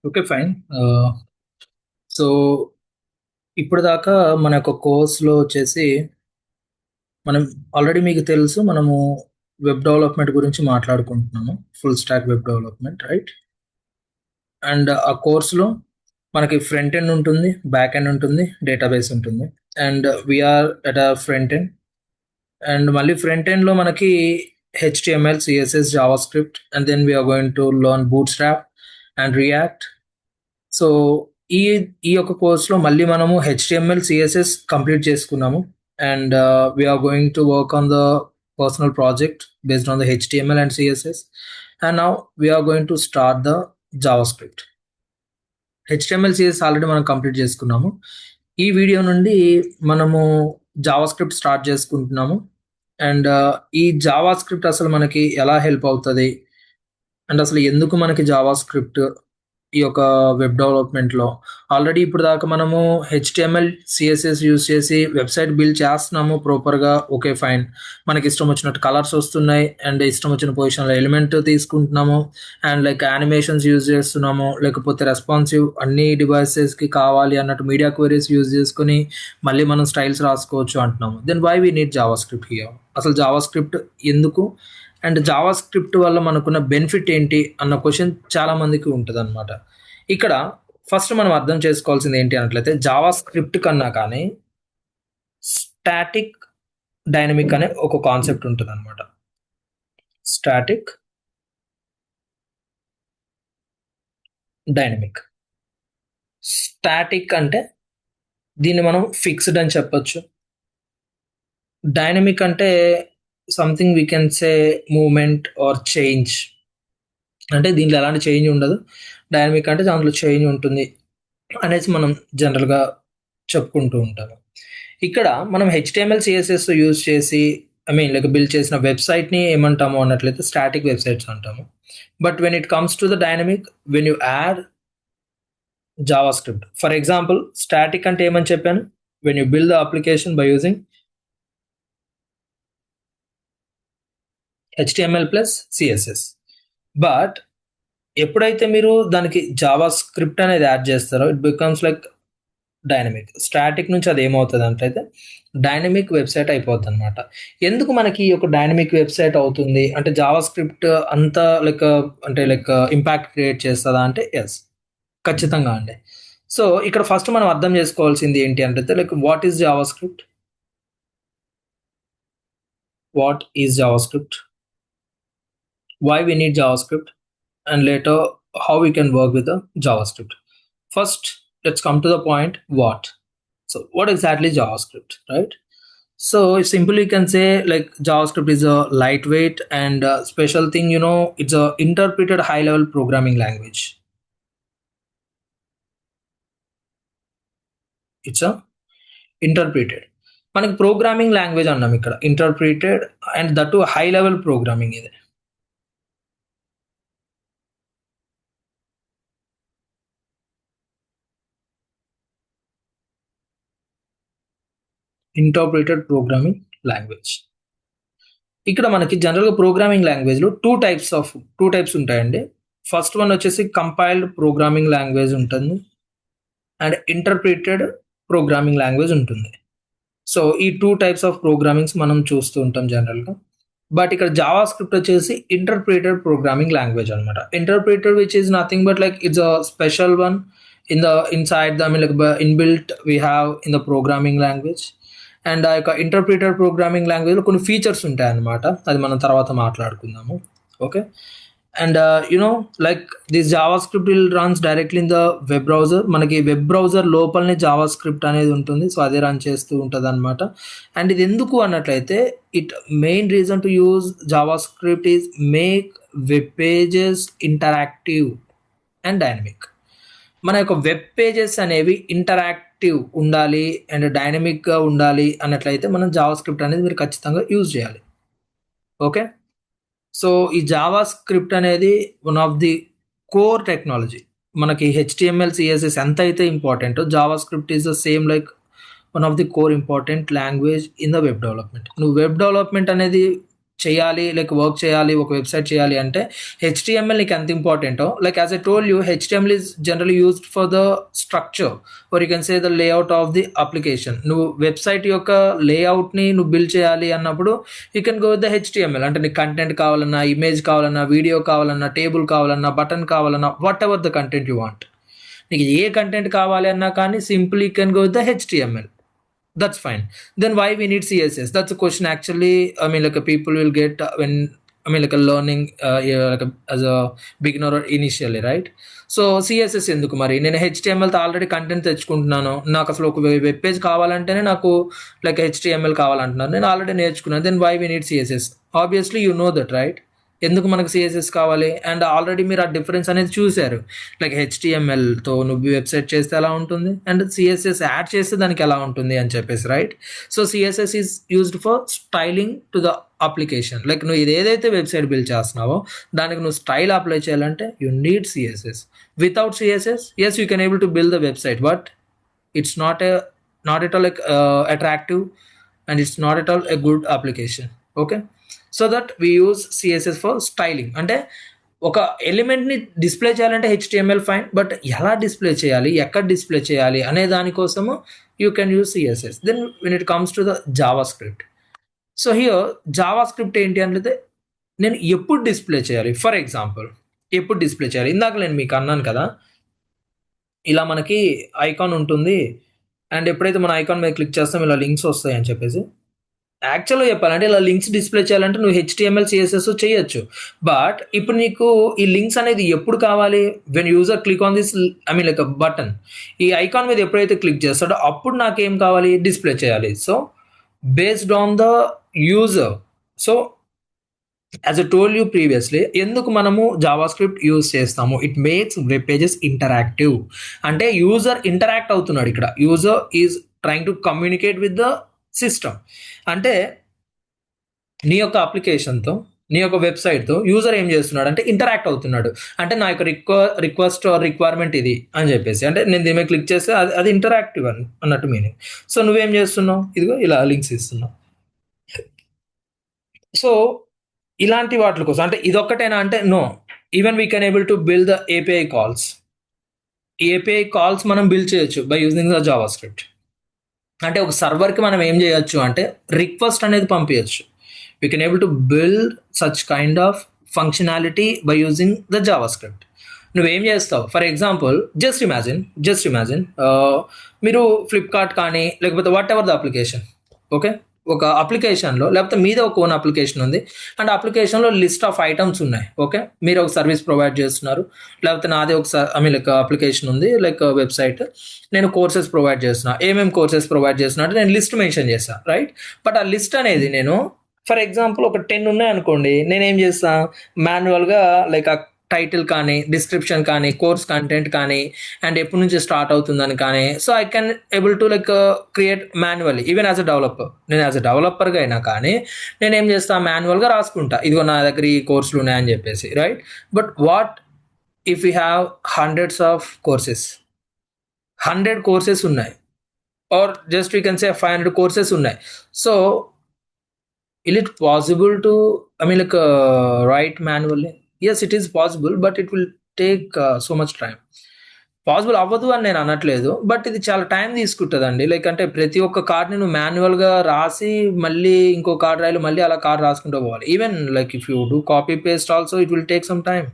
Okay. Fine. So, ఇప్పటిదాకా మన యొక్క కోర్స్‌లో వచ్చేసి మనం ఆల్రెడీ మీకు తెలుసు మనము వెబ్ డెవలప్‌మెంట్ గురించి మాట్లాడుకుంటున్నాము. Full stack web development right? And ఆ కోర్స్‌లో మనకి ఫ్రంట్ ఎండ్ ఉంటుంది, బ్యాక్ ఎండ్ ఉంటుంది, డేటాబేస్ ఉంటుంది. And we are at front end. And మళ్ళీ ఫ్రంట్ ఎండ్‌లో మనకి HTML, CSS, JavaScript and then we are going to learn Bootstrap and React. So, ఈ ఈ యొక్క కోర్స్‌లో మళ్ళీ మనము హెచ్‌టీఎంఎల్, సీఎస్ఎస్ కంప్లీట్ చేసుకున్నాము. And we are going to work on the personal project based on the HTML and CSS. And now we are going to start the JavaScript. HTML, CSS already మనం complete చేసుకున్నాము. ఈ video నుండి మనము JavaScript start చేసుకుంటున్నాము. And ఈ JavaScript అసలు మనకి ఎలా హెల్ప్ అవుతది? అండ్ అసలు ఎందుకు మనకి జావాస్క్రిప్ట్ ఈ యొక్క వెబ్ డెవలప్‌మెంట్‌లో? ఆల్రెడీ ఇప్పటిదాకా మనము హెచ్‌టీఎంఎల్, సీఎస్ఎస్ యూజ్ చేసి వెబ్‌సైట్ బిల్డ్ చేస్తున్నాము ప్రాపర్‌గా. ఓకే. ఫైన్. మనకిష్టం వచ్చినట్టు కలర్స్ వస్తున్నాయి. అండ్ ఇష్టం వచ్చిన పొజిషన్‌లో ఎలిమెంట్ తీసుకుంటున్నాము. అండ్ లైక్ యానిమేషన్స్ యూజ్ చేస్తున్నాము. లేకపోతే రెస్పాన్సివ్ అన్ని డివైసెస్‌కి కావాలి అన్నట్టు మీడియా క్వెరీస్ యూజ్ చేసుకొని మళ్ళీ మనం స్టైల్స్ రాసుకోవచ్చు అంటున్నాము. Then why we need JavaScript here? అసలు జావాస్క్రిప్ట్ ఎందుకు? అండ్ జావాస్క్రిప్ట్ వల్ల మనకున్న బెనిఫిట్ ఏంటి అన్న క్వశ్చన్ చాలా మందికి ఉంటదనమాట. ఇక్కడ ఫస్ట్ మనం అర్థం చేసుకోవాల్సింది ఏంటి అన్నట్లయితే జావాస్క్రిప్ట్ కన్నా కానీ స్టాటిక్, డైనమిక్ అనే ఒక కాన్సెప్ట్ ఉంటదనమాట. Static, dynamic. స్టాటిక్ అంటే దీన్ని మనం ఫిక్స్డ్ అని చెప్పొచ్చు. డైనమిక్ అంటే something we can say movement or change. అంటే దీంట్లో ఎలాంటి చేంజ్ ఉండదు. డైనమిక్ అంటే దాంట్లో చేంజ్ ఉంటుంది అనేసి మనం జనరల్‌గా చెప్పుకుంటూ ఉంటాము. ఇక్కడ మనం హెచ్‌టీఎంఎల్, సీఎస్ఎస్ యూజ్ చేసి లైక్ బిల్డ్ చేసిన వెబ్‌సైట్‌ని ఏమంటాము అన్నట్లయితే స్టాటిక్ వెబ్‌సైట్స్ అంటాము. But when it comes to the dynamic, when you add JavaScript. For example static అంటే ఏమని చెప్పాను? When you build the application by using HTML plus CSS. But ఎప్పుడైతే మీరు దానికి జావాస్క్రిప్ట్ అనేది యాడ్ చేస్తారో it becomes like dynamic. Static నుంచి అది ఏమవుతదంటే అయితే డైనమిక్ వెబ్‌సైట్ అయిపోద్దనమాట. ఎందుకు మనకి ఈ యొక్క డైనమిక్ వెబ్‌సైట్ అవుతుంది? అంటే జావాస్క్రిప్ట్ అంత లైక్ ఇంపాక్ట్ క్రియేట్ చేస్తదా అంటే యెస్. ఖచ్చితంగా అండి. సో, ఇక్కడ ఫస్ట్ మనం అర్థం చేసుకోవాల్సింది ఏంటి అంటే like what is JavaScript? What is JavaScript? Why we need JavaScript? And later how we can work with the JavaScript. First, let's come to the point what. So, what exactly JavaScript, right? So, simply you can say like JavaScript is a lightweight and special thing. It's a interpreted high-level programming language. It's a interpreted. మనకి programming language అన్నాం ఇక్కడ interpreted and that too high level programming ఇది. Interpreted programming language. ఇక్కడ మనకి జనరల్‌గా programming లాంగ్వేజ్‌లో 2 types ఉంటాయండి. First one వచ్చేసి కంపైల్డ్ ప్రోగ్రామింగ్ లాంగ్వేజ్ ఉంటుంది. అండ్ ఇంటర్ప్రిటెడ్ ప్రోగ్రామింగ్ లాంగ్వేజ్ ఉంటుంది. సో, ఈ 2 టైప్స్ ఆఫ్ ప్రోగ్రామింగ్స్ మనం చూస్తూ ఉంటాం జనరల్‌గా. బట్ ఇక్కడ జావాస్క్రిప్ట్ వచ్చేసి ఇంటర్ప్రిటెడ్ ప్రోగ్రామింగ్ లాంగ్వేజ్ అన్నమాట. Interpreted which is nothing but like it's a special one inside the like inbuilt we have in the programming language. And ఆ యొక్క ఇంటర్ప్రిటెడ్ ప్రోగ్రామింగ్ లాంగ్వేజ్‌లో కొన్ని ఫీచర్స్ ఉంటాయన్నమాట. అది మనం తర్వాత మాట్లాడుకుందాము. Okay. And like this JavaScript will runs directly in the web browser. మనకి వెబ్ బ్రౌజర్ లోపలనే జావాస్క్రిప్ట్ అనేది ఉంటుంది. సో, అదే రన్ చేస్తూ ఉంటదన్నమాట. అండ్ ఇది ఎందుకు అన్నట్లయితే main reason to use JavaScript is make web pages interactive and dynamic. మన యొక్క వెబ్ పేజెస్ అనేవి ఇంటరాక్టివ్ ఉండాలి అండ్ డైనమిక్‌గా ఉండాలి అన్నట్లయితే మనం జావాస్క్రిప్ట్ అనేది మీరు ఖచ్చితంగా యూజ్ చేయాలి. ఓకే. సో, ఈ జావాస్క్రిప్ట్ అనేది one of the core technology. మనకి హెచ్‌టీఎంఎల్, సీఎస్ఎస్ ఎంతైతే ఇంపార్టెంటో JavaScript is the same like one of the core important language in the web development. నువ్వు వెబ్ డెవలప్‌మెంట్ అనేది చేయాలి, లైక్ వర్క్ చేయాలి, ఒక వెబ్సైట్ చేయాలి అంటే హెచ్టిఎంఎల్ నీకు ఎంత ఇంపార్టెంటో, like as I told you, HTML is generally used for the structure or you can say the layout of the application. నువ్వు వెబ్సైట్ యొక్క లేఅవుట్ని నువ్వు బిల్డ్ చేయాలి అన్నప్పుడు you can go with the HTML. అంటే నీకు కంటెంట్ కావాలన్నా, ఇమేజ్ కావాలన్నా, వీడియో కావాలన్నా, టేబుల్ కావాలన్నా, బటన్ కావాలన్నా, what ever the content you want, నీకు ఏ కంటెంట్ కావాలి అన్నా కానీ simple you can go with the HTML. That's fine. Then why we need CSS? That's a question actually. I mean, like a people will get when, I mean, like a learning yeah, like as a beginner or initially, right? So CSS ఎందుకు మరి? నేను హెచ్టిఎంఎల్తో already content తెచ్చుకుంటున్నాను, నాకు అసలు ఒక web page కావాలంటేనే నాకు like HTML కావాలంటున్నాను, నేను already నేర్చుకున్నాను. Then why we need CSS? Obviously you know that, right? ఎందుకు మనకు సిఎస్ఎస్ కావాలి? అండ్ ఆల్రెడీ మీరు ఆ డిఫరెన్స్ అనేది చూశారు. లైక్ హెచ్టిఎంఎల్తో నువ్వు వెబ్సైట్ చేస్తే ఎలా ఉంటుంది అండ్ సిఎస్ఎస్ యాడ్ చేస్తే దానికి ఎలా ఉంటుంది అని చెప్పేసి, right? So CSS is used for styling to the application. Like నువ్వు ఇది ఏదైతే వెబ్సైట్ బిల్డ్ చేస్తున్నావో దానికి నువ్వు స్టైల్ అప్లై చేయాలంటే you need CSS. Without CSS, yes you can able to build the website, but it's not at all like attractive, and it's not at all a good application. Okay, so that we use CSS for styling. అంటే ఒక ఎలిమెంట్ని display చేయాలంటే HTML fine, but ఎలా display చేయాలి, ఎక్కడ display చేయాలి అనే దానికోసము you can use CSS. Then when it comes to the JavaScript, so here JavaScript ఏంటి అంటే నేను ఎప్పుడు డిస్ప్లే చేయాలి, ఫర్ ఎగ్జాంపుల్ ఎప్పుడు డిస్ప్లే చేయాలి. ఇందాక నేను మీకు అన్నాను కదా, ఇలా మనకి ఐకాన్ ఉంటుంది అండ్ ఎప్పుడైతే మన ఐకాన్ మీద క్లిక్ చేస్తాం ఇలా లింక్స్ వస్తాయి అని చెప్పేసి. యాక్చువల్గా చెప్పాలంటే ఇలా లింక్స్ డిస్ప్లే చేయాలంటే నువ్వు హెచ్టిఎంఎల్ సిఎస్ఎస్ చేయొచ్చు, బట్ ఇప్పుడు నీకు ఈ లింక్స్ అనేది ఎప్పుడు కావాలి? When user click on this, I mean like button, ఈ ఐకాన్ మీద ఎప్పుడైతే క్లిక్ చేస్తాడో అప్పుడు నాకేం కావాలి? డిస్ప్లే చేయాలి. So based on the user, so as I told you previously, ఎందుకు మనము జావా స్క్రిప్ట్ యూజ్ చేస్తాము? It makes web pages interactive. అంటే యూజర్ ఇంటరాక్ట్ అవుతున్నాడు ఇక్కడ, user is trying to communicate with the system. అంటే నీ యొక్క అప్లికేషన్తో, నీ యొక్క వెబ్సైట్తో యూజర్ ఏం చేస్తున్నాడు అంటే ఇంటరాక్ట్ అవుతున్నాడు. అంటే నా యొక్క రిక్వెస్ట్ ఆర్ రిక్వైర్మెంట్ ఇది అని చెప్పేసి, అంటే నేను దీని మీద క్లిక్ చేస్తే అది ఇంటరాక్టివ్ అన్నట్టు మీనింగ్. సో నువ్వేం చేస్తున్నావు? ఇదిగో ఇలా లింక్స్ ఇస్తున్నావు. సో ఇలాంటి వాటి కోసం, అంటే ఇదొక్కటేనా అంటే no, even we can able to build the API calls. ఈ ఏపీఐ కాల్స్ మనం బిల్డ్ చేయొచ్చు by using the JavaScript. అంటే ఒక సర్వర్కి మనం ఏం చేయొచ్చు అంటే రిక్వెస్ట్ అనేది పంపించచ్చు. We can able to build such kind of functionality by using the JavaScript. నువ్వేం చేస్తావు? ఫర్ ఎగ్జాంపుల్ జస్ట్ ఇమాజిన్ మీరు ఫ్లిప్కార్ట్ కానీ లేకపోతే what ever the application, okay, ఒక అప్లికేషన్లో లేకపోతే మీద ఒక ఓన్ అప్లికేషన్ ఉంది అండ్ అప్లికేషన్లో లిస్ట్ ఆఫ్ ఐటమ్స్ ఉన్నాయి. ఓకే, మీరు ఒక సర్వీస్ ప్రొవైడ్ చేస్తున్నారు, లేకపోతే నాదే ఒక ఐ మీన్ లైక్ అప్లికేషన్ ఉంది, లైక్ వెబ్సైట్, నేను కోర్సెస్ ప్రొవైడ్ చేస్తున్నా. ఏమేమి కోర్సెస్ ప్రొవైడ్ చేస్తున్నా అంటే నేను లిస్ట్ మెన్షన్ చేస్తాను, రైట్? బట్ ఆ లిస్ట్ అనేది నేను ఫర్ ఎగ్జాంపుల్ ఒక 10 ఉన్నాయి అనుకోండి, నేనేం చేస్తాను? మాన్యువల్గా లైక్ ఆ టైటిల్ కానీ, డిస్క్రిప్షన్ కానీ, కోర్స్ కంటెంట్ కానీ, అండ్ ఎప్పటి నుంచి స్టార్ట్ అవుతుందని కానీ, so I can able to like create manually. Even as a developer, నేను యాజ్ అ డెవలపర్గా అయినా కానీ నేను ఏం చేస్తాను? మాన్యువల్గా రాసుకుంటా, ఇదిగో నా దగ్గర ఈ కోర్సులు ఉన్నాయని చెప్పేసి, right? But what if you have hundreds of courses, 100 courses ఉన్నాయి, or just you can say 500 courses ఉన్నాయి. So is it possible to, I mean like write manually? Yes, it is possible, but it will take so much time. Possible అవ్వదు అని నేను అనట్లేదు, but ఇది చాలా time తీసుకుంటుందండి. Like అంటే ప్రతి ఒక్క కార్డ్ని నువ్వు మాన్యువల్గా రాసి మళ్ళీ ఇంకో కార్డ్ రాయాలి, మళ్ళీ అలా కార్డ్ రాసుకుంటూ పోవాలి. Even like if you do copy paste also it will take some time.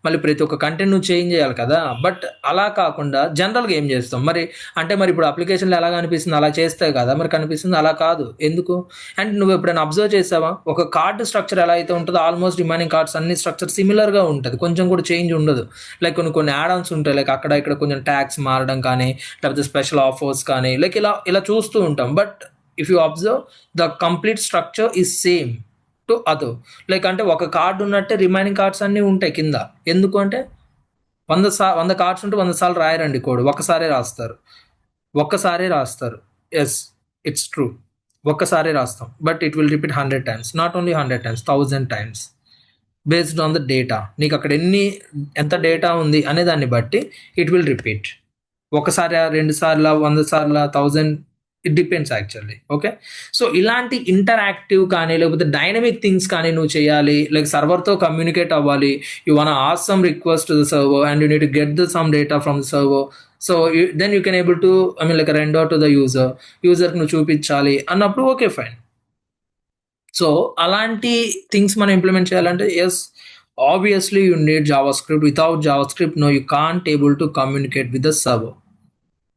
మళ్ళీ ప్రతి ఒక్క కంటెంట్ నువ్వు చేంజ్ చేయాలి కదా. బట్ అలా కాకుండా జనరల్గా ఏం చేస్తాం మరి అంటే, మరి ఇప్పుడు అప్లికేషన్లో ఎలా కనిపిస్తుంది అలా చేస్తే కదా మరి కనిపిస్తుంది, అలా కాదు. ఎందుకు అండ్ నువ్వు ఎప్పుడైనా అబ్జర్వ్ చేసావా? ఒక కార్డు స్ట్రక్చర్ ఎలా అయితే ఉంటుందో ఆల్మోస్ట్ రిమైనింగ్ కార్డ్స్ అన్ని స్ట్రక్చర్ సిమిలర్గా ఉంటుంది, కొంచెం కూడా చేంజ్ ఉండదు. లైక్ కొన్ని యాడ్-ఆన్స్ ఉంటాయి, లైక్ అక్కడ ఇక్కడ కొంచెం ట్యాక్స్ మారడం కానీ, లేకపోతే స్పెషల్ ఆఫర్స్ కానీ, లైక్ ఇలా ఇలా చూస్తూ ఉంటాం. But if you observe the complete structure is same to other. Like అంటే ఒక కార్డు ఉన్నట్టే రిమైనింగ్ కార్డ్స్ అన్నీ ఉంటాయి కింద. ఎందుకు అంటే 100 కార్డ్స్ ఉంటే 100 సార్లు రాయరండి కోడ్, ఒక్కసారే రాస్తారు. ఎస్, ఇట్స్ ట్రూ, ఒక్కసారే రాస్తాం. But it will repeat 100 times, not only 100 times, 1000 times, based on the data. నీకు అక్కడ ఎంత డేటా ఉంది అనే దాన్ని బట్టి ఇట్ విల్ రిపీట్. ఒకసారి, 2 సార్లు, 100 సార్లు, 1000 it depends actually. Okay. So ఇలాంటి ఇంటరాక్టివ్ కానీ లేకపోతే డైనమిక్ థింగ్స్ కానీ నువ్వు చేయాలి. లైక్ సర్వర్‌తో కమ్యూనికేట్ అవ్వాలి. You want ask some request to the server and you need to get some data from the server. So then you can able to I mean like render to the user. యూజర్‌కి నువ్వు చూపించాలి అన్నప్పుడు okay fine. So అలాంటి things మనం implement చేయాలంటే yes, obviously you need JavaScript. Without JavaScript no you can't able to communicate with the server.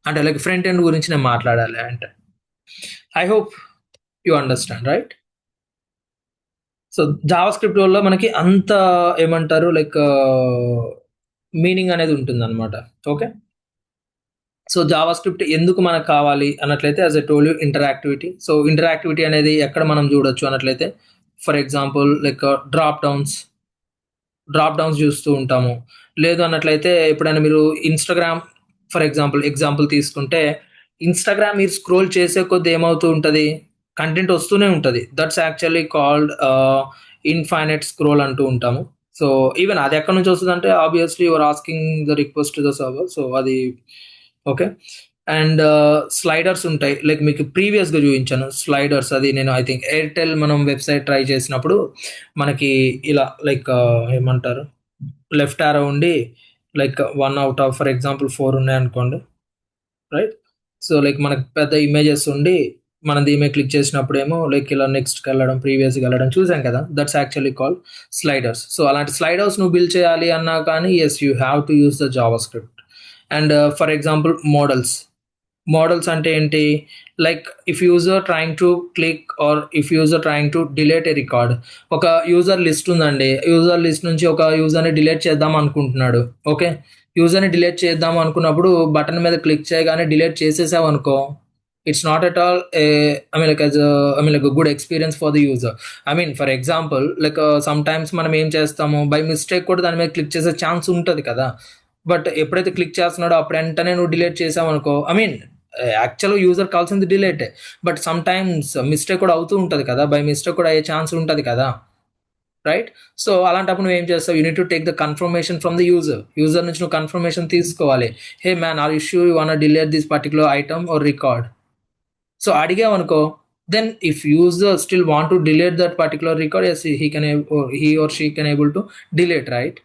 అంటే like front end గురించి నేను మాట్లాడాలి అంటే. I hope you understand right. So JavaScript వల్ల మనకి అంత ఏమంటారు లైక్ మీనింగ్ అనేది ఉంటుంది అనమాట. ఓకే. సో జావా స్క్రిప్ట్ ఎందుకు మనకు కావాలి అన్నట్లయితే as a told you interactivity. So interactivity అనేది ఎక్కడ మనం చూడొచ్చు అన్నట్లయితే for example like drop downs చూస్తూ ఉంటాము. లేదు అన్నట్లయితే ఎప్పుడైనా మీరు ఇన్స్టాగ్రామ్ ఫర్ ఎగ్జాంపుల్ తీసుకుంటే ఇన్స్టాగ్రామ్ మీరు స్క్రోల్ చేసే కొద్ది ఏమవుతూ ఉంటుంది, కంటెంట్ వస్తూనే ఉంటుంది. That's actually called infinite scroll అంటూ ఉంటాము. సో ఈవెన్ అది ఎక్కడి నుంచి వస్తుంది అంటే obviously your asking the request to the server. So అది ఓకే. అండ్ స్లైడర్స్ ఉంటాయి. లైక్ మీకు ప్రీవియస్గా చూపించాను స్లైడర్స్. అది నేను ఐ థింక్ ఎయిర్టెల్ మనం వెబ్సైట్ ట్రై చేసినప్పుడు మనకి ఇలా లైక్ ఏమంటారు లెఫ్ట్ ఆరో ఉండి like 1 out of for example 4 ఉన్నాయనుకోండి రైట్. సో లైక్ మనకి పెద్ద ఇమేజెస్ ఉండి మనం దీని మీద క్లిక్ చేసినప్పుడేమో లైక్ ఇలా నెక్స్ట్కి వెళ్ళడం ప్రీవియస్కి వెళ్ళడం చూసాం కదా. That's actually call sliders. So అలాంటి స్లైడర్స్ నువ్వు బిల్డ్ చేయాలి అన్నా కానీ yes you have to use the JavaScript. And for example modals అంటే ఏంటి, like if user trying to click or if user trying to delete a record. ఒక user list ఉందండి, user list నుంచి ఒక యూజర్ని delete చేద్దాం అనుకుంటున్నాడు. Okay. యూజర్ని delete చేద్దాం అనుకున్నప్పుడు బటన్ మీద క్లిక్ చేయగానే డిలీట్ చేసేసావు అనుకో, it's not at all I mean like good experience for the user. I mean for example like some times మనం ఏం చేస్తాము, బై మిస్టేక్ కూడా దాని మీద క్లిక్ చేసే ఛాన్స్ ఉంటుంది కదా. బట్ ఎప్పుడైతే క్లిక్ చేస్తున్నాడో అప్పుడు వెంటనే నువ్వు డిలీట్ చేసావు అనుకో, ఐ మీన్ యాక్చువల్గా యూజర్ కావాల్సింది డిలీటే, బట్ సమ్ టైమ్స్ మిస్టేక్ కూడా అవుతూ ఉంటుంది కదా, బై మిస్టేక్ కూడా అయ్యే ఛాన్స్ ఉంటుంది కదా రైట్. సో అలాంటప్పుడు నువ్వు ఏం చేస్తావు, you need to take the confirmation from the user నుంచి నువ్వు కన్ఫర్మేషన్ తీసుకోవాలి. Hey man, are you sure you want delete this particular item or record. So అడిగామనుకో, then if user still want to delete that particular record, yes he or she can able to delete right.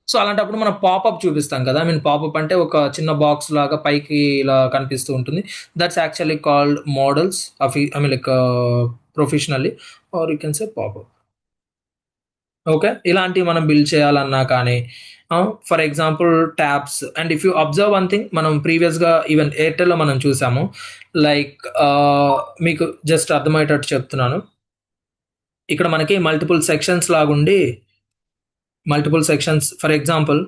So అలాంటప్పుడు మనం popup చూపిస్తాం కదా. I mean popup అంటే ఒక చిన్న box లాగా పైకి ఇలా కనిపిస్తూ ఉంటుంది. That's actually called modals of I mean like professionally or you can say popup. Okay. ఇలాంటివి మనం బిల్డ్ చేయాలన్నా కానీ for example tabs. And if you observe one thing, మనం ప్రీవియస్గా ఈవెన్ ఎయిర్టెల్లో మనం చూసాము. లైక్ మీకు జస్ట్ అర్థమయ్యేటట్టు చెప్తున్నాను. ఇక్కడ మనకి మల్టిపుల్ సెక్షన్స్ ఫర్ ఎగ్జాంపుల్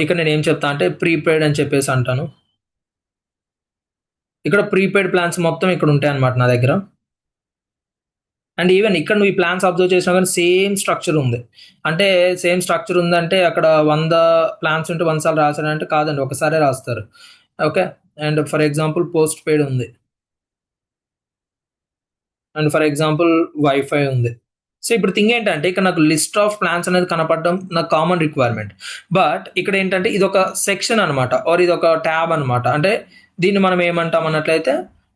ఇక్కడ నేను ఏం చెప్తా అంటే ప్రీపెయిడ్ అని చెప్పేసి అంటాను. ఇక్కడ ప్రీపెయిడ్ ప్లాన్స్ మొత్తం ఇక్కడ ఉంటాయి అన్నమాట నా దగ్గర. అండ్ ఈవెన్ ఇక్కడ నువ్వు ఈ ప్లాన్స్ అబ్జర్వ్ చేసినా కానీ సేమ్ స్ట్రక్చర్ ఉంది. అంటే సేమ్ స్ట్రక్చర్ ఉందంటే అక్కడ 100 ప్లాన్స్ ఉంటే 100 సార్లు రాశారంటే కాదండి, ఒకసారే రాస్తారు. Okay. And for example post paid ఉంది, అండ్ ఫర్ ఎగ్జాంపుల్ వైఫై ఉంది. సో ఇప్పుడు థింగ్ ఏంటంటే ఇక్కడ నాకు లిస్ట్ ఆఫ్ ప్లాన్స్ అనేది కనపడడం నాకు కామన్ రిక్వైర్మెంట్. బట్ ఇక్కడ ఏంటంటే ఇది ఒక సెక్షన్ అనమాట, ఆర్ ఇది ఒక ట్యాబ్ అనమాట. అంటే దీన్ని మనం ఏమంటాం అన్నట్లయితే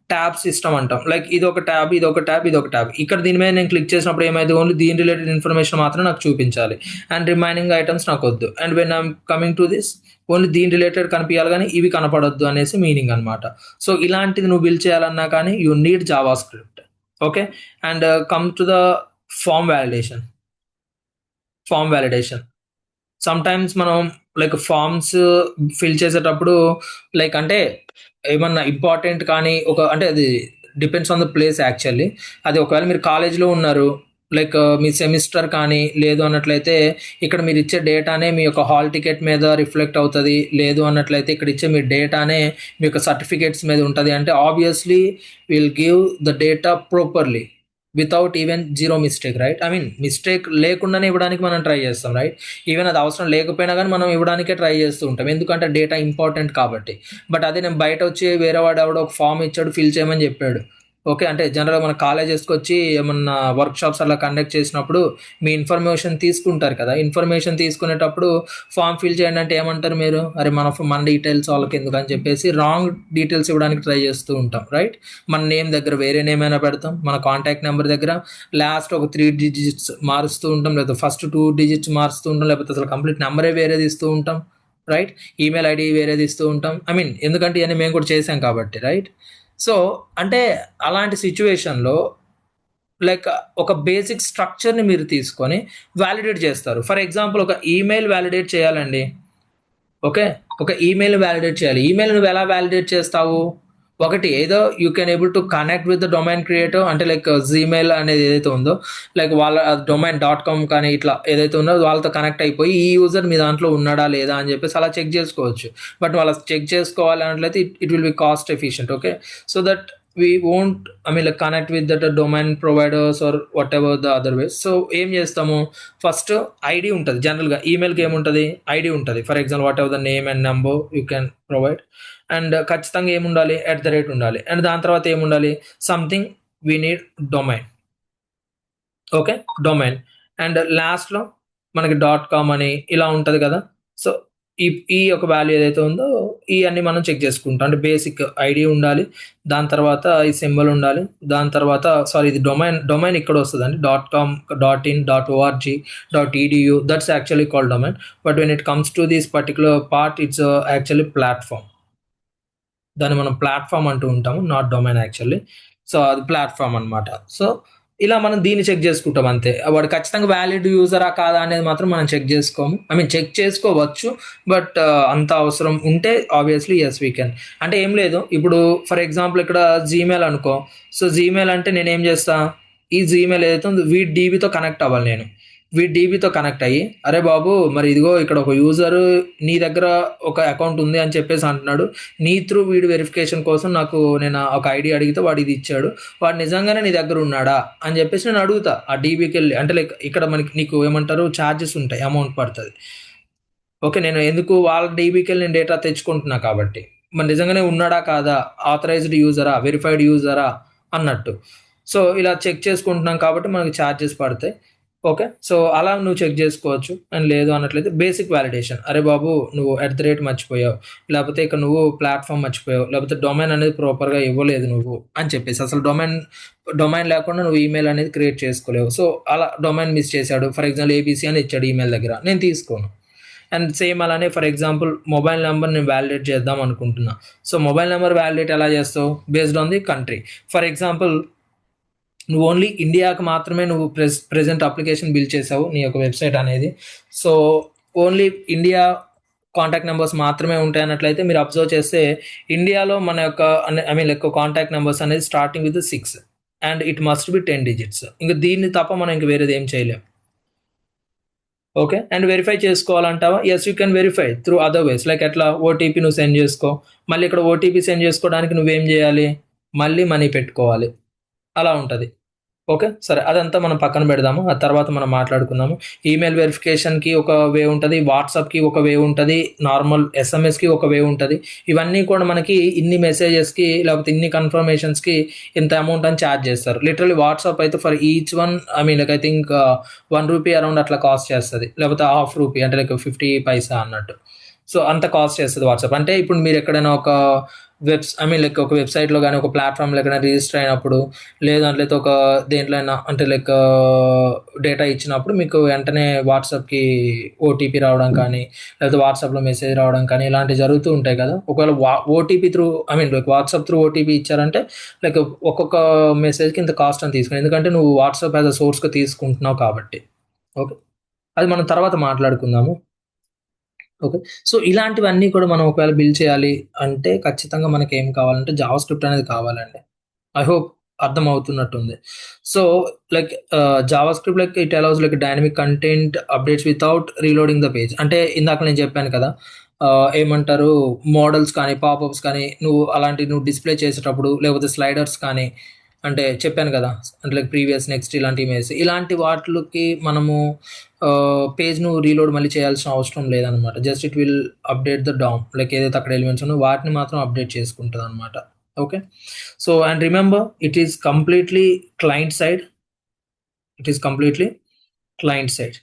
ట్యాబ్ సిస్టమ్ అంటాం. లైక్ ఇది ఒక ట్యాబ్, ఇది ఒక ట్యాబ్, ఇది ఒక ట్యాబ్. ఇక్కడ దీని మీద నేను క్లిక్ చేసినప్పుడు ఏమైతే ఓన్లీ దీని రిలేటెడ్ ఇన్ఫర్మేషన్ మాత్రం నాకు చూపించాలి, అండ్ రిమైనింగ్ ఐటమ్స్ నాకు వద్దు. And when I'm coming to this only దీని రిలేటెడ్ కనిపించాలి కానీ ఇవి కనపడొద్దు అనేసి మీనింగ్ అనమాట. సో ఇలాంటిది నువ్వు బిల్డ్ చేయాలన్నా కానీ you need JavaScript. Okay. And come to the form validation. Sometimes మనం లైక్ ఫామ్స్ ఫిల్ చేసేటప్పుడు లైక్ అంటే ఏమన్నా ఇంపార్టెంట్ కానీ ఒక అంటే అది depends on the place actually. అది ఒకవేళ మీరు కాలేజ్లో ఉన్నారు, లైక్ మీ సెమిస్టర్ కానీ లేదు అన్నట్లయితే ఇక్కడ మీరు ఇచ్చే డేటానే మీ యొక్క హాల్ టికెట్ మీద రిఫ్లెక్ట్ అవుతుంది. లేదు అన్నట్లయితే ఇక్కడ ఇచ్చే మీ డేటానే మీ యొక్క సర్టిఫికేట్స్ మీద ఉంటుంది. అంటే obviously will give the data properly without even zero mistake right. I mean mistake లేకుండానే ఇవ్వడానికి మనం ట్రై చేస్తాం రైట్. ఈవెన్ అది అవసరం లేకపోయినా కానీ మనం ఇవ్వడానికే ట్రై చేస్తూ ఉంటాం, ఎందుకంటే డేటా ఇంపార్టెంట్ కాబట్టి. బట్ అదే నేను బయట వచ్చి వేరే వాడు ఎవడో ఒక ఫామ్ ఇచ్చాడు ఫిల్ చేయమని చెప్పాడు, ఓకే. అంటే జనరల్‌గా మన కాలేజెస్‌కొచ్చి ఏమన్నా వర్క్‌షాప్స్ అలా కండక్ట్ చేసినప్పుడు మీ ఇన్ఫర్మేషన్ తీసుకుంటారు కదా! ఇన్ఫర్మేషన్ తీసుకునేటప్పుడు ఫార్మ్ ఫిల్ చేయండి అంటే ఏమంటారు మీరు? అరే! మన డీటెయిల్స్ వాళ్ళకెందుకు అని చెప్పేసి రాంగ్ డీటెయిల్స్ ఇవ్వడానికి ట్రై చేస్తూ ఉంటాం. రైట్? మన నేమ్ దగ్గర వేరే నేమ్ అయినా పెడతాం. మన కాంటాక్ట్ నంబర్ దగ్గర లాస్ట్ ఒక 3 డిజిట్స్ మారుస్తూ ఉంటాం. లేదా ఫస్ట్ 2 డిజిట్స్ మారుస్తూ ఉంటాం. లేకపోతే అసలు కంప్లీట్ నంబరే వేరేది ఇస్తూ ఉంటాం. రైట్? ఈమెయిల్ ఐడీ వేరేది ఇస్తూ ఉంటాం. ఐ మీన్ ఎందుకంటే ఇయన్నీ మేము కూడా చేసాం కాబట్టి. రైట్? సో, అంటే అలాంటి సిట్యుయేషన్‌లో లైక్ ఒక బేసిక్ స్ట్రక్చర్‌ని మీరు తీసుకొని వాలిడేట్ చేస్తారు. ఫర్ ఎగ్జాంపుల్ ఒక ఈమెయిల్ వాలిడేట్ చేయాలండి. ఓకే. ఒక ఈమెయిల్ వాలిడేట్ చేయాలి. ఈమెయిల్ నువ్వెలా వాలిడేట్ చేస్తావు? ఒకటి ఏదో you can able to connect with the domain creator అంటే లైక్ జీమెయిల్ అనేది ఏదైతే ఉందో లైక్ వాళ్ళ డొమైన్ డాట్ కామ్ కానీ ఇట్లా ఏదైతే ఉందో వాళ్ళతో కనెక్ట్ అయిపోయి ఈ యూజర్ మీ దాంట్లో ఉన్నాడా లేదా అని చెప్పేసి అలా చెక్ చేసుకోవచ్చు. బట్ వాళ్ళు చెక్ చేసుకోవాలి అన్నట్లయితే it will be cost efficient. Okay. So that we won't I mean like connect with that domain providers or whatever the other ways. So ఏం చేస్తాము, ఫస్ట్ ఐడి ఉంటుంది జనరల్గా ఈమెయిల్కి ఏముంటుంది, ఐడి ఉంటుంది. For example what ever the name and number you can provide. And ఖచ్చితంగా ఏముండాలి, at the rate ఉండాలి. And దాని తర్వాత ఏముండాలి, something we need domain. Okay. Domain. And లాస్ట్‌లో మనకి డాట్ కామ్ అని ఇలా ఉంటది కదా! సో, ఈ ఈ యొక్క వాల్యూ ఏదైతే ఉందో ఇయన్నీ మనం చెక్ చేసుకుంటాం. అంటే బేసిక్ ఐడీ ఉండాలి. దాని తర్వాత ఈ సింబల్ ఉండాలి. దాని తర్వాత సారీ ఇది డొమైన్ ఇక్కడొస్తదండి. Dot com, dot in, dot O R G, dot E D U that's actually called domain. But when it comes to this particular part it's actually platform. దాన్ని మనం ప్లాట్‌ఫార్మ్ అంటూ ఉంటాము. Not domain actually. సో, అది ప్లాట్‌ఫార్మ్ అనమాట. So, ఇలా మనం దీన్ని చెక్ చేసుకుంటాం అంతే. వాడు ఖచ్చితంగా వాలిడ్ యూజరా కాదా అనేది మాత్రం మనం చెక్ చేసుకోము. ఐ మీన్ చెక్ చేసుకోవచ్చు. బట్ అంత అవసరం ఉంటే ఆబ్వియస్‌లీ యెస్ వి కెన్. అంటే ఏం లేదు. ఇప్పుడు ఫర్ ఎగ్జాంపుల్ ఇక్కడ జీమెయిల్ అనుకో. సో, జీమెయిల్ అంటే నేనేం చేస్తా? ఈ జీమెయిల్ ఏదైతే ఉందో వీడి డీబీతో కనెక్ట్ అవ్వాలి నేను. వీడి డీబీతో కనెక్ట్ అయ్యి, అరే బాబు! మరి ఇదిగో ఇక్కడ ఒక యూజర్ నీ దగ్గర ఒక అకౌంట్ ఉంది అని చెప్పేసి అంటున్నాడు. నీ త్రూ వీడి వెరిఫికేషన్ కోసం నేను ఒక ఐడి అడిగితే వాడు ఇది ఇచ్చాడు. వాడు నిజంగానే నీ దగ్గర ఉన్నాడా అని చెప్పేసి నేను అడుగుతా ఆ డీబీకి వెళ్ళి. అంటే లైక్ ఇక్కడ మనకి నీకు ఏమంటారు ఛార్జెస్ ఉంటాయి, అమౌంట్ పడుతుంది. ఓకే. నేను ఎందుకు వాళ్ళ డీబీకి వెళ్ళి నేను డేటా తెచ్చుకుంటున్నా కాబట్టి. మరి నిజంగానే ఉన్నాడా కాదా, ఆథరైజ్డ్ యూజరా, వెరిఫైడ్ యూజరా అన్నట్టు. సో ఇలా చెక్ చేసుకుంటున్నాం కాబట్టి మనకి ఛార్జెస్ పడతాయి. ఓకే. సో అలా నువ్వు చెక్ చేసుకోవచ్చు. అండ్ లేదు అన్నట్లయితే బేసిక్ వాలిడేషన్. అరే బాబు! నువ్వు ఎట్ ద రేట్ మర్చిపోయావు. లేకపోతే ఇక్కడ నువ్వు ప్లాట్‌ఫార్మ్ మర్చిపోయావు. లేకపోతే డొమైన్ అనేది ప్రాపర్‌గా ఇవ్వలేదు నువ్వు అని చెప్పేసి. అసలు డొమైన్ లేకుండా నువ్వు ఈమెయిల్ అనేది క్రియేట్ చేసుకోలేవు. సో అలా డొమైన్ మిస్ చేశాడు. ఫర్ ఎగ్జాంపుల్ ఏబీసీ అని ఇచ్చాడు ఈమెయిల్ దగ్గర. నేను తీసుకోను. అండ్ సేమ్ అలానే ఫర్ ఎగ్జాంపుల్ మొబైల్ నెంబర్ నేను వాలిడేట్ చేద్దాం అనుకుంటున్నా. సో మొబైల్ నెంబర్ వాలిడేట్ ఎలా చేస్తావు? Based on the country. For example నువ్వు ఓన్లీ ఇండియాకి మాత్రమే నువ్వు ప్రెజెంట్ అప్లికేషన్ బిల్డ్ చేసావు నీ యొక్క వెబ్సైట్ అనేది. So only India contact numbers మాత్రమే ఉంటాయి అన్నట్లయితే మీరు అబ్జర్వ్ చేస్తే ఇండియాలో మన యొక్క I mean like contact numbers అనేది starting with 6 and it must be 10 digits. ఇంకా దీన్ని తప్ప మనం ఇంక వేరేది ఏం చేయలేం. ఓకే. అండ్ వెరిఫై చేసుకోవాలంటావా? Yes you can verify through other ways. Like ఎట్లా ఓటీపీ నువ్వు సెండ్ చేసుకో. మళ్ళీ ఇక్కడ ఓటీపీ సెండ్ చేసుకోవడానికి నువ్వేం చేయాలి? మళ్ళీ మనీ పెట్టుకోవాలి. అలా ఉంటది. ఓకే. సరే అదంతా మనం పక్కన పెడదాము. ఆ తర్వాత మనం మాట్లాడుకుందాము. ఈమెయిల్ వెరిఫికేషన్‌కి ఒక వే ఉంటది. వాట్సాప్‌కి ఒక వే ఉంటది. నార్మల్ ఎస్ఎంఎస్‌కి ఒక వే ఉంటది. ఇవన్నీ కూడా మనకి ఇన్ని మెసేజెస్‌కి లేకపోతే ఇన్ని కన్ఫర్మేషన్స్‌కి ఇంత అమౌంట్ అని చార్జ్ చేస్తారు. లిటరల్లీ వాట్సాప్ అయితే for each one I mean like I think రూ. 1 అరౌండ్ అట్లా కాస్ట్ చేస్తది. లేకపోతే హాఫ్ రూపీ అంటే లైక్ 50 పైసా అన్నట్టు. సో అంత కాస్ట్ చేస్తది వాట్సాప్. అంటే ఇప్పుడు మీరు ఎక్కడైనా ఒక ఐ మీన్ లైక్ ఒక వెబ్‌సైట్‌లో గాని, ఒక ప్లాట్‌ఫార్మ్‌లో ఎక్కడైనా రిజిస్టర్ అయినప్పుడు లేదంట్లయితే ఒక దేంట్లో అయినా అంటే లైక్ డేటా ఇచ్చినప్పుడు మీకు వెంటనే వాట్సాప్‌కి ఓటీపీ రావడం కానీ, లేకపోతే వాట్సాప్‌లో మెసేజ్ రావడం కానీ ఇలాంటివి జరుగుతూ ఉంటాయి కదా! ఒకవేళ OTP through I mean like WhatsApp through OTP ఇచ్చారంటే లైక్ ఒక్కొక్క మెసేజ్‌కి ఇంత కాస్ట్ అని తీసుకుని. ఎందుకంటే నువ్వు వాట్సాప్ యాస్ ఎ సోర్స్‌గా తీసుకుంటున్నావు కాబట్టి. ఓకే. అది మనం తర్వాత మాట్లాడుకుందాము. ఓకే. సో, ఇలాంటివన్నీ కూడా మనం ఒకవేళ బిల్డ్ చేయాలి అంటే ఖచ్చితంగా మనకేం కావాలంటే జావా స్క్రిప్ట్ అనేది కావాలండి. ఐ హోప్ అర్థమవుతున్నట్టుంది. So, like JavaScript like it allows like dynamic content updates without reloading the page. అంటే ఇందాక నేను చెప్పాను కదా! ఏమంటారు మోడల్స్ కానీ, పాపప్స్ కానీ నువ్వు డిస్‌ప్లే చేసేటప్పుడు లేకపోతే స్లైడర్స్ కానీ అంటే చెప్పాను కదా! అంటే లైక్ ప్రీవియస్, నెక్స్ట్ ఇలాంటి ఇమేజెస్. ఇలాంటి వాటిలకి మనము పేజ్‌ను రీలోడ్ మళ్ళీ చేయాల్సిన అవసరం లేదనమాట. Just it will update the down. Like ఏదైతే అక్కడ ఎలిమెంట్స్ ఉన్నాయో వాటిని మాత్రం update చేసుకుంటదనమాట. Okay, so and remember, it is completely client side. It is completely client side.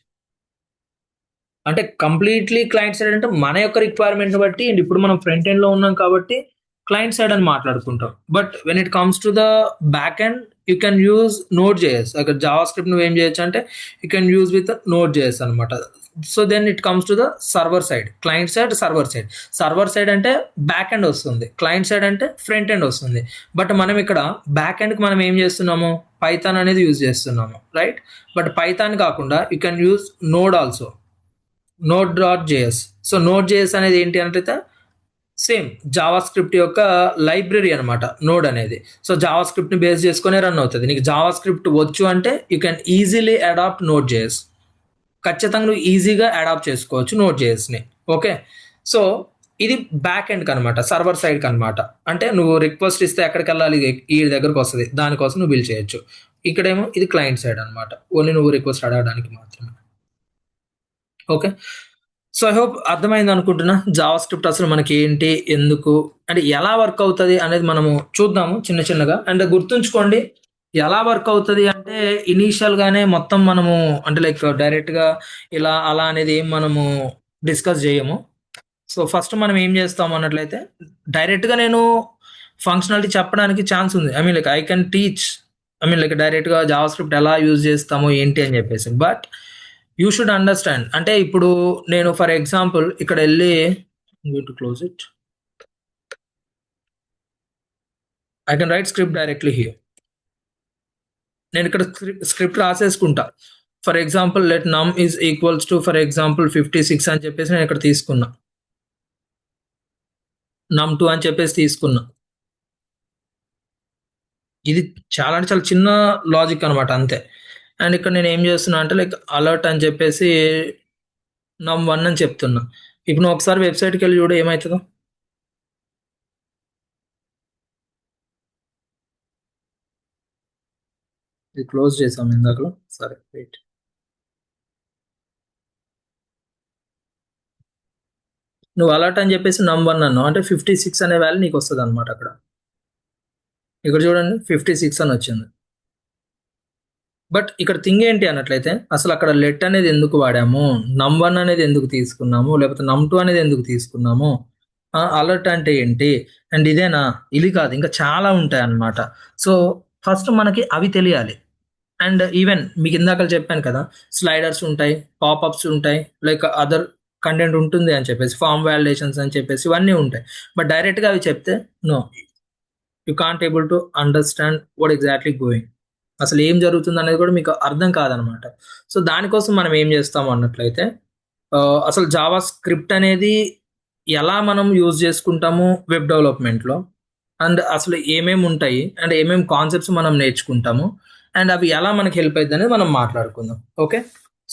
అంటే కంప్లీట్‌లీ క్లయింట్ సైడ్ అంటే మన యొక్క రిక్వైర్మెంట్‌ని బట్టి అండ్ ఇప్పుడు మనం ఫ్రంట్ ఎండ్‌లో ఉన్నాం కాబట్టి క్లయింట్ సైడ్ అని మాట్లాడుకుంటాం. But when it comes to the back end you can use Node JS. అక్కడ జావా స్క్రిప్ట్ నువ్వేం చేయొచ్చు అంటే you can use with Node JS అనమాట. So then it comes to the server side. Client side, server side. Server side అంటే back end వస్తుంది. Client side అంటే front end వస్తుంది. But మనం ఇక్కడ బ్యాక్ ఎండ్‌కి మనం ఏం చేస్తున్నాము? పైథాన్ అనేది యూజ్ చేస్తున్నాము. రైట్? బట్ పైథాన్ కాకుండా you can use node also. Node dot JS. So node JS అనేది ఏంటి అంటే సేమ్ జావా స్క్రిప్ట్ యొక్క లైబ్రరీ అనమాట నోడ్ అనేది. సో జావా స్క్రిప్ట్ని బేస్ చేసుకునే రన్ అవుతుంది. నీకు జావా స్క్రిప్ట్ వచ్చు అంటే you can easily adapt node JS. ఖచ్చితంగా నువ్వు ఈజీగా అడాప్ట్ చేసుకోవచ్చు నోడ్ జేఎస్ని. ఓకే, సో ఇది బ్యాక్ ఎండ్కి అనమాట, సర్వర్ సైడ్కి అనమాట. అంటే నువ్వు రిక్వెస్ట్ ఇస్తే ఎక్కడికి వెళ్ళాలి? ఈ దగ్గరకు వస్తుంది, దానికోసం నువ్వు బిల్ చేయొచ్చు. ఇక్కడేమో ఇది క్లయింట్ సైడ్ అనమాట, ఓన్లీ నువ్వు రిక్వెస్ట్ అడగడానికి మాత్రమే. ఓకే, సో ఐ హోప్ అర్థమైంది అనుకుంటున్నా జావా స్క్రిప్ట్ అసలు మనకి ఏంటి, ఎందుకు, అంటే ఎలా వర్క్ అవుతుంది అనేది మనము చూద్దాము చిన్న చిన్నగా. అండ్ గుర్తుంచుకోండి, ఎలా వర్క్ అవుతుంది అంటే ఇనీషియల్గానే మొత్తం మనము అంటే లైక్ డైరెక్ట్గా ఇలా అలా అనేది ఏం మనము డిస్కస్ చేయము. సో ఫస్ట్ మనం ఏం చేస్తాము అన్నట్లయితే డైరెక్ట్గా నేను ఫంక్షనాలిటీ చెప్పడానికి ఛాన్స్ ఉంది. I mean like I can teach, I mean like డైరెక్ట్గా జావా స్క్రిప్ట్ ఎలా యూజ్ చేస్తాము ఏంటి అని చెప్పేసి. But you should understand. అంటే ఇప్పుడు నేను ఫర్ ఎగ్జాంపుల్ ఇక్కడ వెళ్ళి to close it, I can write script directly here. నేను ఇక్కడ స్క్రిప్ట్ రాసేసుకుంటా. ఫర్ ఎగ్జాంపుల్ లెట్ నమ్ is equals to for example 56 అని చెప్పేసి నేను ఇక్కడ తీసుకున్నా. num2 అని చెప్పేసి తీసుకున్నా. ఇది చాలా అంటే చాలా చిన్న లాజిక్ అనమాట, అంతే. అండ్ ఇక్కడ నేను ఏం చేస్తున్నా అంటే లైక్ అలర్ట్ అని చెప్పేసి num1 అని చెప్తున్నా. ఇప్పుడు నువ్వు ఒకసారి వెబ్సైట్కి వెళ్ళి చూడు ఏమవుతుందో. ఇది క్లోజ్ చేసాం ఇందాకలో, సరే వెయిట్. నువ్వు అలర్ట్ అని చెప్పేసి num1 అన్నావు అంటే 56 అనే వాల్యూ నీకు వస్తుంది అనమాట. అక్కడ ఇక్కడ చూడండి 56 అని వచ్చింది. బట్ ఇక్కడ థింగ్ ఏంటి అన్నట్లయితే అసలు అక్కడ లెట్ అనేది ఎందుకు వాడాము, num1 అనేది ఎందుకు తీసుకున్నాము, లేకపోతే num2 అనేది ఎందుకు తీసుకున్నాము, అలర్ట్ అంటే ఏంటి, అండ్ ఇదేనా, ఇది కాదు ఇంకా చాలా ఉంటాయి అన్నమాట. సో ఫస్ట్ మనకి అవి తెలియాలి. అండ్ ఈవెన్ మీకు ఇందాక చెప్పాను కదా, స్లైడర్స్ ఉంటాయి, పాపప్స్ ఉంటాయి, లైక్ అదర్ కంటెంట్ ఉంటుంది అని చెప్పేసి, ఫామ్ వ్యాలిడేషన్స్ అని చెప్పేసి ఇవన్నీ ఉంటాయి. బట్ డైరెక్ట్గా అవి చెప్తే no, you can't able to understand what exactly going. అసలు ఏం జరుగుతుంది అనేది కూడా మీకు అర్థం కాదనమాట. సో దానికోసం మనం ఏం చేస్తాము అన్నట్లయితే అసలు జావా స్క్రిప్ట్ అనేది ఎలా మనం యూజ్ చేసుకుంటాము వెబ్ డెవలప్మెంట్లో, అండ్ అసలు ఏమేమి ఉంటాయి అండ్ ఏమేమి కాన్సెప్ట్స్ మనం నేర్చుకుంటాము, అండ్ అవి ఎలా మనకి హెల్ప్ అవుతుంది అనేది మనం మాట్లాడుకుందాం. ఓకే,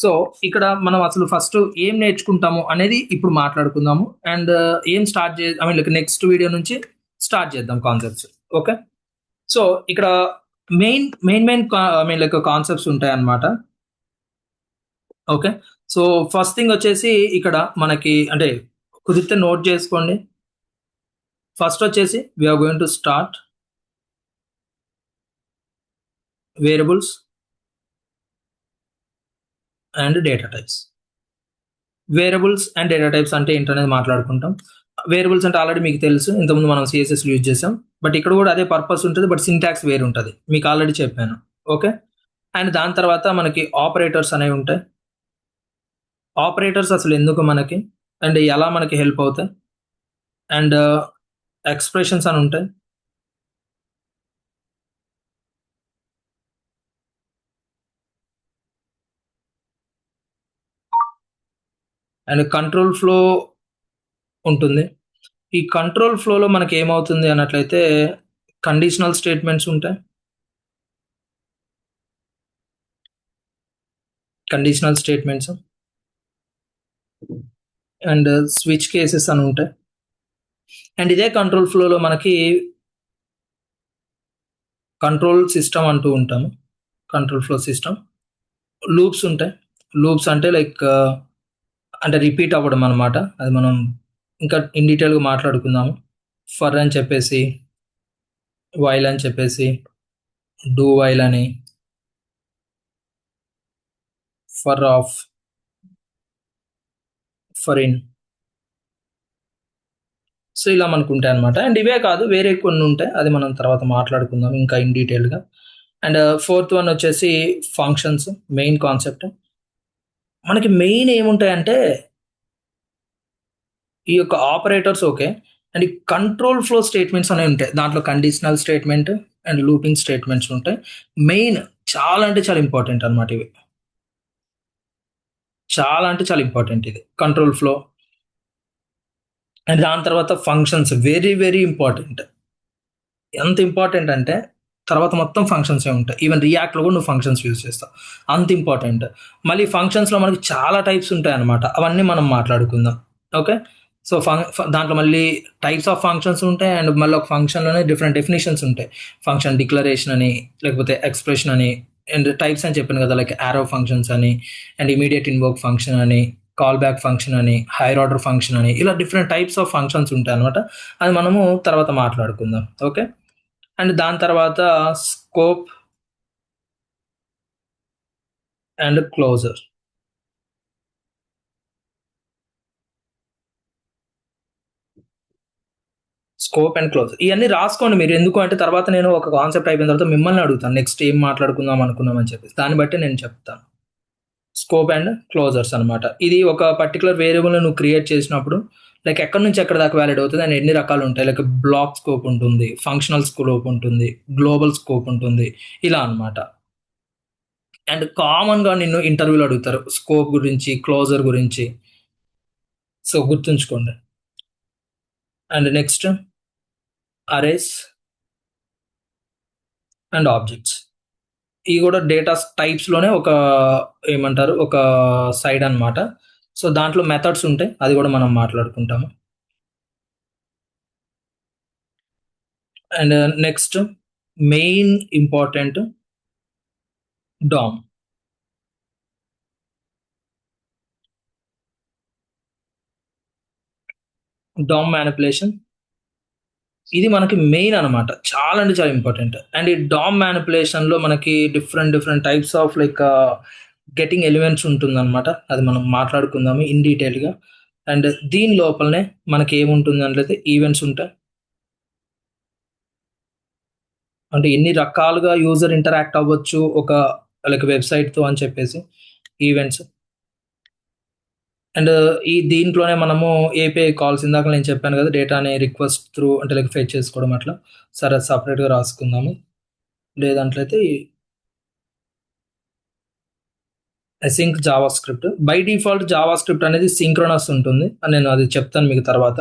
సో ఇక్కడ మనం అసలు ఫస్ట్ ఏం నేర్చుకుంటాము అనేది ఇప్పుడు మాట్లాడుకుందాము. అండ్ ఏం start I mean like next video నుంచి స్టార్ట్ చేద్దాం కాన్సెప్ట్స్. ఓకే, సో ఇక్కడ main main main I mean like concepts ఉంటాయి అన్నమాట. ఓకే, సో ఫస్ట్ థింగ్ వచ్చేసి ఇక్కడ మనకి అంటే కుదిరితే నోట్ చేసుకోండి. ఫస్ట్ వచ్చేసి we're going to start variables and data types. Variables and data types అంటే ఏంటనేది మాట్లాడుకుంటాం. వేరియబుల్స్ అంటే ఆల్రెడీ మీకు తెలుసు, ఇంతకుముందు మనం సిఎస్ఎస్ యూజ్ చేసాం. బట్ ఇక్కడ కూడా అదే పర్పస్ ఉంటుంది, బట్ సింటాక్స్ వేరు ఉంటుంది, మీకు ఆల్రెడీ చెప్పాను. ఓకే, అండ్ దాని తర్వాత మనకి ఆపరేటర్స్ అనేవి ఉంటాయి. ఆపరేటర్స్ అసలు ఎందుకు మనకి అండ్ ఎలా మనకి హెల్ప్ అవుతాయి, అండ్ ఎక్స్ప్రెషన్స్ అని ఉంటాయి. అండ్ కంట్రోల్ ఫ్లో ఉంటుంది. ఈ కంట్రోల్ ఫ్లోలో మనకి ఏమవుతుంది అన్నట్లయితే కండిషనల్ స్టేట్మెంట్స్ ఉంటాయి, conditional statements and switch cases అని ఉంటాయి. అండ్ ఇదే కంట్రోల్ ఫ్లోలో మనకి కంట్రోల్ సిస్టమ్ అంటూ ఉంటాము, కంట్రోల్ ఫ్లో సిస్టమ్. లూప్స్ ఉంటాయి. లూప్స్ అంటే లైక్ అంటే రిపీట్ అవ్వడం అనమాట. అది మనం ఇంకా ఇన్ డీటెయిల్గా మాట్లాడుకుందాము. ఫర్ అని చెప్పేసి వైల్ అని చెప్పేసి, డూ వైల్ అని, for of, for in. So ఇలా మనకు ఉంటాయి అనమాట. అండ్ ఇవే కాదు, వేరే కొన్ని ఉంటాయి, అది మనం తర్వాత మాట్లాడుకుందాం ఇంకా ఇన్ డీటెయిల్గా. అండ్ ఫోర్త్ వన్ వచ్చేసి ఫంక్షన్స్, మెయిన్ కాన్సెప్ట్. మనకి మెయిన్ ఏముంటాయంటే ఈ యొక్క ఆపరేటర్స్ ఓకే, అండ్ ఈ కంట్రోల్ ఫ్లో స్టేట్మెంట్స్ అనేవి ఉంటాయి. దాంట్లో conditional statement and looping statements ఉంటాయి. మెయిన్ చాలా అంటే చాలా ఇంపార్టెంట్ అనమాట ఇవి. చాలా అంటే చాలా ఇంపార్టెంట్ ఇది కంట్రోల్ ఫ్లో. అండ్ దాని తర్వాత ఫంక్షన్స్ వెరీ వెరీ ఇంపార్టెంట్. ఎంత ఇంపార్టెంట్ అంటే తర్వాత మొత్తం ఫంక్షన్స్ ఉంటాయి. ఈవెన్ రియాక్ట్లో కూడా నువ్వు ఫంక్షన్స్ యూజ్ చేస్తావు, అంత ఇంపార్టెంట్. మళ్ళీ ఫంక్షన్స్లో మనకి చాలా టైప్స్ ఉంటాయి అనమాట, అవన్నీ మనం మాట్లాడుకుందాం. ఓకే. సో దాంట్లో మళ్ళీ టైప్స్ ఆఫ్ ఫంక్షన్స్ ఉంటాయి, అండ్ మళ్ళీ ఒక ఫంక్షన్లోనే డిఫరెంట్ డెఫినేషన్స్ ఉంటాయి. ఫంక్షన్ డిక్లరేషన్ అని, లేకపోతే ఎక్స్ప్రెషన్ అని, అండ్ టైప్స్ అని చెప్పాను కదా, లైక్ యారో ఫంక్షన్స్ అని, అండ్ ఇమీడియట్ ఇన్వోక్ ఫంక్షన్ అని, కాల్ బ్యాక్ ఫంక్షన్ అని, హైర్ ఆర్డర్ ఫంక్షన్ అని, ఇలా డిఫరెంట్ టైప్స్ ఆఫ్ ఫంక్షన్స్ ఉంటాయి అనమాట. అది మనము తర్వాత మాట్లాడుకుందాం. ఓకే. అండ్ దాని తర్వాత scope and closure. Scope and closure ఇవన్నీ రాసుకోండి మీరు. ఎందుకు అంటే తర్వాత నేను ఒక కాన్సెప్ట్ అయిపోయిన తర్వాత మిమ్మల్ని అడుగుతాను నెక్స్ట్ ఏం మాట్లాడుకుందాం అనుకున్నాం అని చెప్పేసి, దాన్ని బట్టి నేను చెప్తాను. స్కోప్ అండ్ క్లోజర్స్ అనమాట. ఇది ఒక పర్టికులర్ వేరియబుల్ నువ్వు క్రియేట్ చేసినప్పుడు లైక్ ఎక్కడి నుంచి ఎక్కడ దాకా వ్యాలిడ్ అవుతుంది అని ఎన్ని రకాలు ఉంటాయి. లైక్ బ్లాక్ స్కోప్ ఉంటుంది, ఫంక్షనల్ స్కోప్ ఉంటుంది, గ్లోబల్ స్కోప్ ఉంటుంది, ఇలా అనమాట. అండ్ కామన్గా నిన్ను ఇంటర్వ్యూలో అడుగుతారు స్కోప్ గురించి, క్లోజర్ గురించి. సో గుర్తుంచుకోండి. And next arrays and objects. ఇవి కూడా డేటా టైప్స్లోనే ఒక ఏమంటారు ఒక సైడ్ అనమాట. సో దాంట్లో మెథడ్స్ ఉంటాయి, అది కూడా మనం మాట్లాడుకుంటాము. And next main important DOM. DOM manipulation ఇది మనకి మెయిన్ అనమాట, చాలా అంటే చాలా ఇంపార్టెంట్. అండ్ ఈ డామ్ మ్యానిపులేషన్లో మనకి different different types of like getting elements ఉంటుందన్నమాట, అది మనం మాట్లాడుకుందాము ఇన్ డీటెయిల్గా. అండ్ దీని లోపలనే మనకి ఏముంటుంది అంటే ఈవెంట్స్ ఉంటాయి, అంటే ఎన్ని రకాలుగా యూజర్ ఇంటరాక్ట్ అవ్వచ్చు ఒక లైక్ వెబ్సైట్తో అని చెప్పేసి ఈవెంట్స్. అండ్ ఈ దీంట్లోనే మనము ఏపీఐ కాల్స్, ఇందాక నేను చెప్పాను కదా డేటాని రిక్వెస్ట్ త్రూ అంటే లైక్ ఫెచ్ చేసుకోవడం అట్లా. సరే సపరేట్గా రాసుకుందాము. లేదంట్లయితే async JavaScript. By default JavaScript అనేది సింక్రోనస్ ఉంటుంది, నేను అది చెప్తాను మీకు తర్వాత.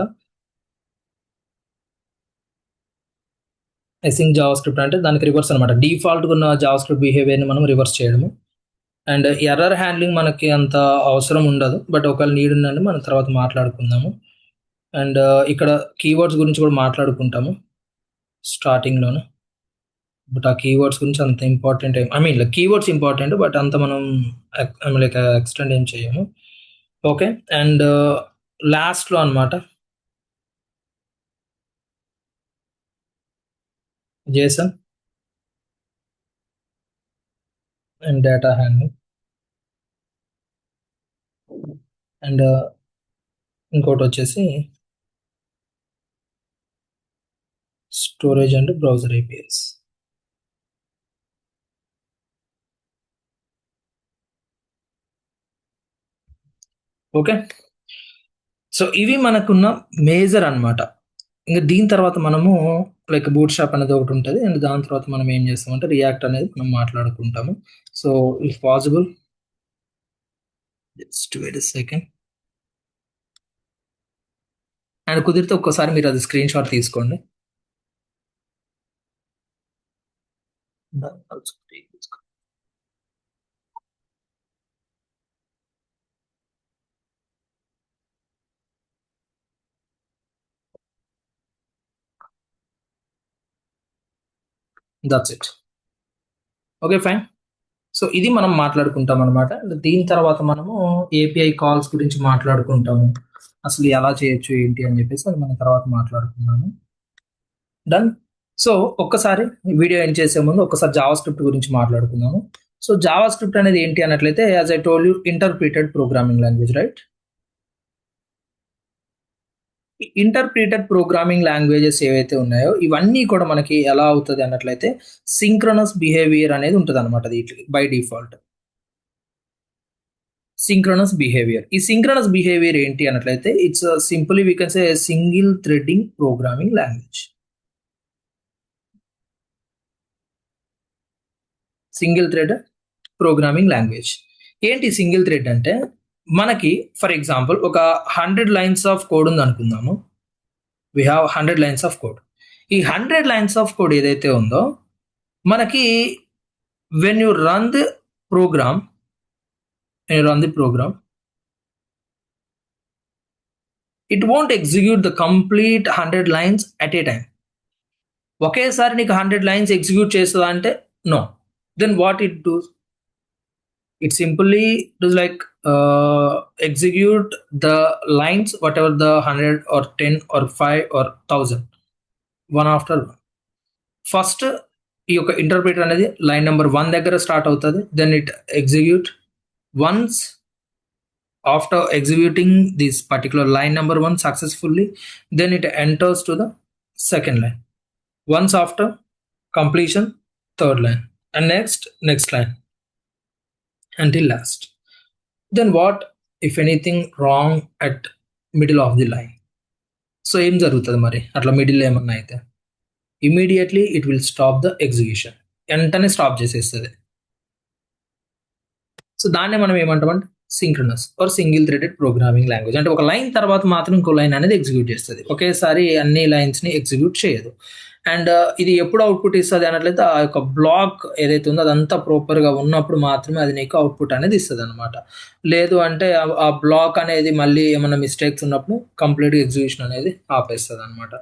అసింక్ జావా స్క్రిప్ట్ అంటే దానికి రివర్స్ అనమాట, డిఫాల్ట్గా ఉన్న జావా స్క్రిప్ట్ బిహేవియర్ని మనం రివర్స్ చేయడము. అండ్ ఎర్రర్ హ్యాండ్లింగ్ మనకి అంత అవసరం ఉండదు, బట్ ఒకవేళ నీడ్ ఉందంటే మనం తర్వాత మాట్లాడుకుందాము. అండ్ ఇక్కడ కీవర్డ్స్ గురించి కూడా మాట్లాడుకుంటాము స్టార్టింగ్లోనే. బట్ ఆ కీవర్డ్స్ గురించి అంత important I mean like keywords important, but అంత మనం లైక్ ఎక్స్టెండ్ ఏం చేయము. ఓకే. అండ్ లాస్ట్లో అనమాట Jason and data handling. And ఇంకోటి వచ్చేసి storage and browser APS. Okay. So ఇవి మనకున్న మేజర్ అనమాట. ఇంకా దీని తర్వాత మనము లైక్ బూట్ స్ట్రాప్ అనేది ఒకటి ఉంటుంది, అండ్ దాని తర్వాత మనం ఏం చేస్తామంటే రియాక్ట్ అనేది మనం మాట్లాడుకుంటాము. So if possible just wait a second. And కుదిరితే ఒక్కసారి మీరు అది స్క్రీన్ షాట్ తీసుకోండి. That's it. Okay fine. So ఇది మనం మాట్లాడుకుంటాం అనమాట. దీని తర్వాత మనము ఏపీఐ కాల్స్ గురించి మాట్లాడుకుంటాము, అసలు ఎలా చేయొచ్చు ఏంటి అని చెప్పేసి అది మనం తర్వాత మాట్లాడుకున్నాము. డన్. సో ఒక్కసారి వీడియో ఎండ్ చేసే ముందు ఒక్కసారి జావా స్క్రిప్ట్ గురించి మాట్లాడుకుందాము. సో జావా స్క్రిప్ట్ అనేది ఏంటి అన్నట్లయితే, as I told you, interpreted programming language, right? Interpreted programming languages ఏవైతే ఉన్నాయో ఇవన్నీ కూడా మనకి ఎలా అవుతుంది అన్నట్లయితే సింక్రనస్ బిహేవియర్ అనేది ఉంటుంది అనమాట వీటికి బై డిఫాల్ట్. సింక్రనస్ బిహేవియర్, ఈ సింక్రనస్ బిహేవియర్ ఏంటి అన్నట్లయితే it's simply we can say single threading programming language. Single thread programming language. ఏంటి సింగిల్ థ్రెడ్ అంటే, మనకి ఫర్ ఎగ్జాంపుల్ ఒక 100 లైన్స్ ఆఫ్ కోడ్ ఉంది అనుకుందాము. We have 100 lines of code. ఈ 100 లైన్స్ ఆఫ్ కోడ్ ఏదైతే ఉందో మనకి when you run the program, it won't execute the complete 100 lines at a time. ఒకేసారి నీకు 100 లైన్స్ ఎగ్జిక్యూట్ చేస్తుందా అంటే no. Then what it does, it simply does like execute the lines whatever the 100 or 10 or 5 or 1000 one after one. First ఈ యొక్క interpreter అనేది line number 1 దగ్గర start అవుతుంది. Then it execute once. After executing this particular line number 1 successfully, then it enters to the second line. Once after completion, third line, and next line until last. Then what if anything wrong at middle of the line? So ఏం జరుగుతుంది మరి అట్లా middle ఏమన్నా అయితే, immediately it will stop the execution, వెంటనే stop చేసేస్తుంది. So దాన్నే మనం ఏమంటామంటే synchronous or single threaded programming language. అంటే ఒక లైన్ తర్వాత మాత్రం ఇంకో లైన్ అనేది ఎగ్జిక్యూట్ చేస్తుంది, ఒకేసారి అన్ని లైన్స్ని ఎగ్జిక్యూట్ చేయదు. అండ్ ఇది ఎప్పుడు అవుట్పుట్ ఇస్తుంది అన్నట్లయితే ఆ యొక్క బ్లాక్ ఏదైతే ఉందో అదంతా ప్రాపర్గా ఉన్నప్పుడు మాత్రమే అది నీకు అవుట్పుట్ అనేది ఇస్తుంది అనమాట. లేదు అంటే ఆ బ్లాక్ అనేది మళ్ళీ ఏమైనా మిస్టేక్స్ ఉన్నప్పుడు కంప్లీట్గా ఎగ్జిక్యూషన్ అనేది ఆపేస్తుంది అనమాట.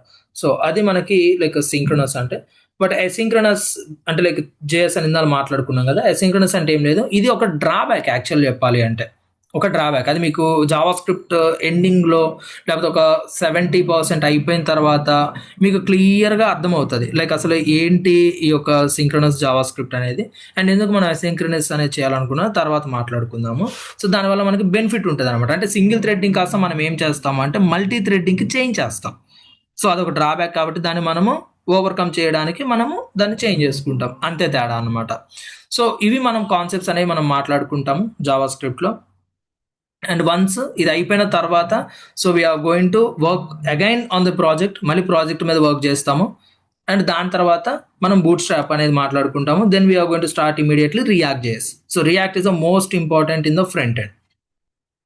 సో అది మనకి లైక్ సింక్రనస్ అంటే. బట్ అసింక్రనస్ అంటే లైక్ జేఎస్ అని ఇందాక మాట్లాడుకున్నాం కదా, అసింక్రనస్ అంటే ఏం లేదు, ఇది ఒక డ్రాబ్యాక్ యాక్చువల్ చెప్పాలి అంటే. ఒక డ్రాబ్యాక్ అది మీకు జావా స్క్రిప్ట్ ఎండింగ్లో లేకపోతే ఒక 70% అయిపోయిన తర్వాత మీకు క్లియర్గా అర్థమవుతుంది లైక్ అసలు ఏంటి ఈ యొక్క సింక్రనస్ జావా స్క్రిప్ట్ అనేది, అండ్ ఎందుకు మనం అసింక్రనస్ అనేది చేయాలనుకున్నా తర్వాత మాట్లాడుకుందాము. సో దానివల్ల మనకి బెనిఫిట్ ఉంటుంది అనమాట. అంటే సింగిల్ థ్రెడ్డింగ్ కాస్త మనం ఏం చేస్తాము అంటే మల్టీ థ్రెడ్డింగ్కి చేంజ్ చేస్తాం. సో అదొక డ్రాబ్యాక్ కాబట్టి దాన్ని మనము ఓవర్కమ్ చేయడానికి మనము దాన్ని చేంజ్ చేసుకుంటాం, అంతే తేడా అనమాట. సో ఇవి మనం కాన్సెప్ట్స్ అనేవి మనం మాట్లాడుకుంటాము జావా స్క్రిప్ట్లో. అండ్ వన్స్ ఇది అయిపోయిన తర్వాత so we're going to work again on the project, మళ్ళీ ప్రాజెక్ట్ మీద వర్క్ చేస్తాము. అండ్ దాని తర్వాత మనం బూట్ స్ట్రాప్ అనేది మాట్లాడుకుంటాము. Then we're going to start immediately React JS. So React is the most important in the front end.